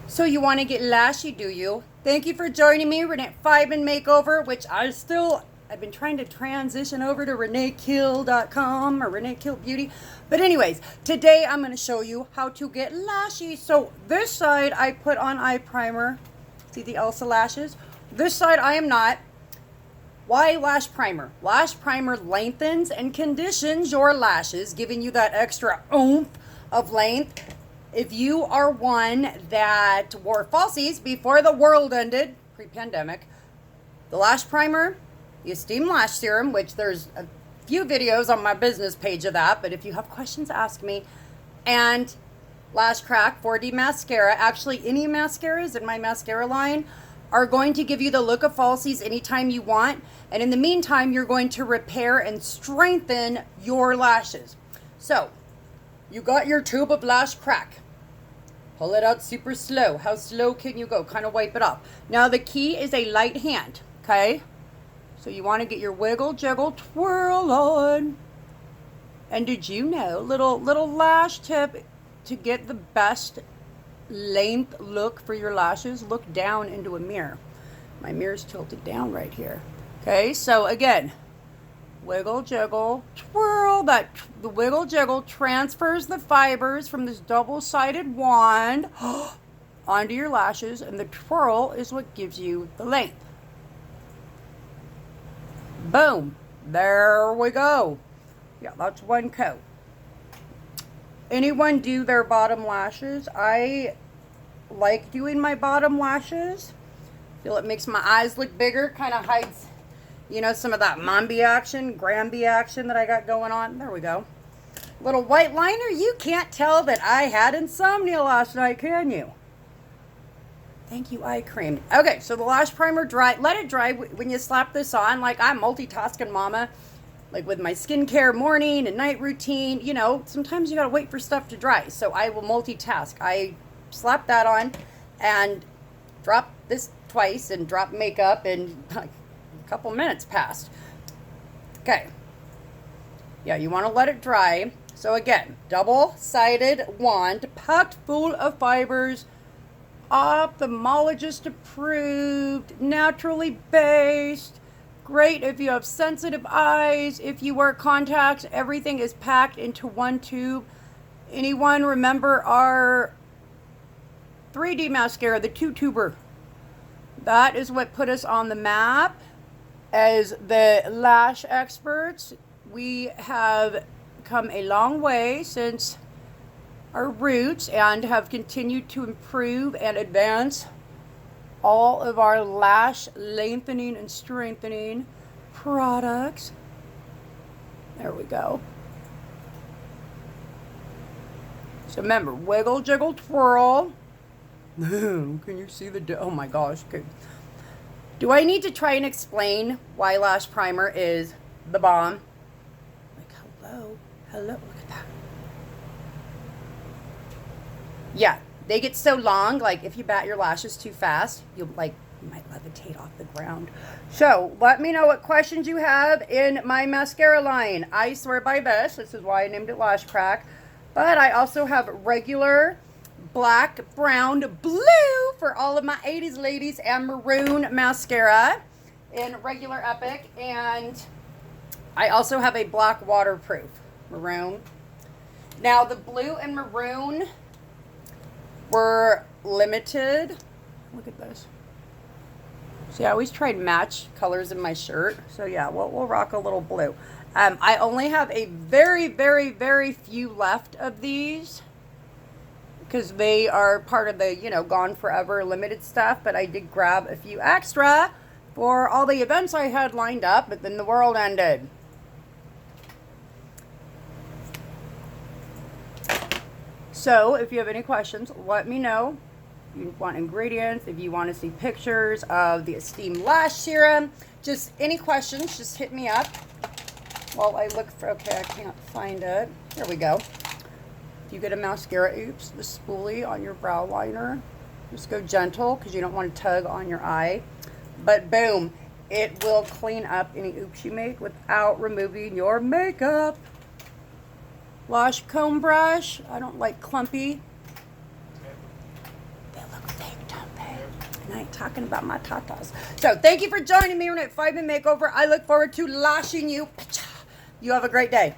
So you want to get lashy, do you? Thank you for joining me, Renee Fiben Makeover, which I've been trying to transition over to reneekill.com or Renee Kill Beauty. But anyways, today I'm going to show you how to get lashy. So this side I put on eye primer. See the Elsa lashes? This side I am not. Why lash primer? Lash primer lengthens and conditions your lashes, giving you that extra oomph of length. If you are one that wore falsies before the world ended, pre-pandemic, the lash primer, the Esteem Lash Serum, which there's a few videos on my business page of that, but if you have questions, ask me, and Lash Crack 4D Mascara. Actually, any mascaras in my mascara line are going to give you the look of falsies anytime you want, and in the meantime, you're going to repair and strengthen your lashes. So, you got your tube of Lash Crack. Pull it out super slow. How slow can you go? Kind of wipe it off. Now the key is a light hand, okay? So you want to get your wiggle, jiggle, twirl on. And did you know, little lash tip to get the best length look for your lashes, look down into a mirror. My mirror's tilted down right here. Okay, so again, wiggle, jiggle, twirl. The wiggle, jiggle transfers the fibers from this double-sided wand onto your lashes, and the twirl is what gives you the length. Boom. There we go. Yeah, that's one coat. Anyone do their bottom lashes? I like doing my bottom lashes. Feel it makes my eyes look bigger, kind of hides, you know, some of that Mambi action, Granby action that I got going on. There we go. Little white liner. You can't tell that I had insomnia last night, can you? Thank you, eye cream. Okay, so the lash primer dry. Let it dry when you slap this on. Like, I'm multitasking mama. Like with my skincare morning and night routine. You know, sometimes you gotta wait for stuff to dry. So I will multitask. I slap that on and drop this twice and drop makeup, and a couple minutes passed. Okay. Yeah, you want to let it dry. So again, double-sided wand packed full of fibers, ophthalmologist approved, naturally based. Great if you have sensitive eyes, if you wear contacts, everything is packed into one tube. Anyone remember our 3D mascara, the 2-tuber? That is what put us on the map as the lash experts. We have come a long way since our roots and have continued to improve and advance all of our lash lengthening and strengthening products. There we go. So remember, wiggle, jiggle, twirl. Can you see oh my gosh. Okay. Do I need to try and explain why lash primer is the bomb? Hello, look at that. Yeah, they get so long, like if you bat your lashes too fast, you might levitate off the ground. So let me know what questions you have in my mascara line. I swear by this. This is why I named it Lash Crack. But I also have regular, black, brown, blue for all of my 80s ladies, and maroon mascara in regular Epic. And I also have a black waterproof maroon. Now the blue and maroon were limited. Look at this. See, I always try to match colors in my shirt. So yeah, we'll rock a little blue. I only have a very, very, very few left of these because they are part of the, you know, gone forever limited stuff. But I did grab a few extra for all the events I had lined up, but then the world ended. So if you have any questions, let me know. If you want ingredients, if you want to see pictures of the Esteem Lash Serum, just any questions, just hit me up while I look for, okay, I can't find it. There we go. If you get a mascara, oops, the spoolie on your brow liner, just go gentle because you don't want to tug on your eye. But boom, it will clean up any oops you make without removing your makeup. Lash comb brush. I don't like clumpy. They look talking about my tatas. So thank you for joining me on at 5 in Makeover. I look forward to lashing you. You have a great day.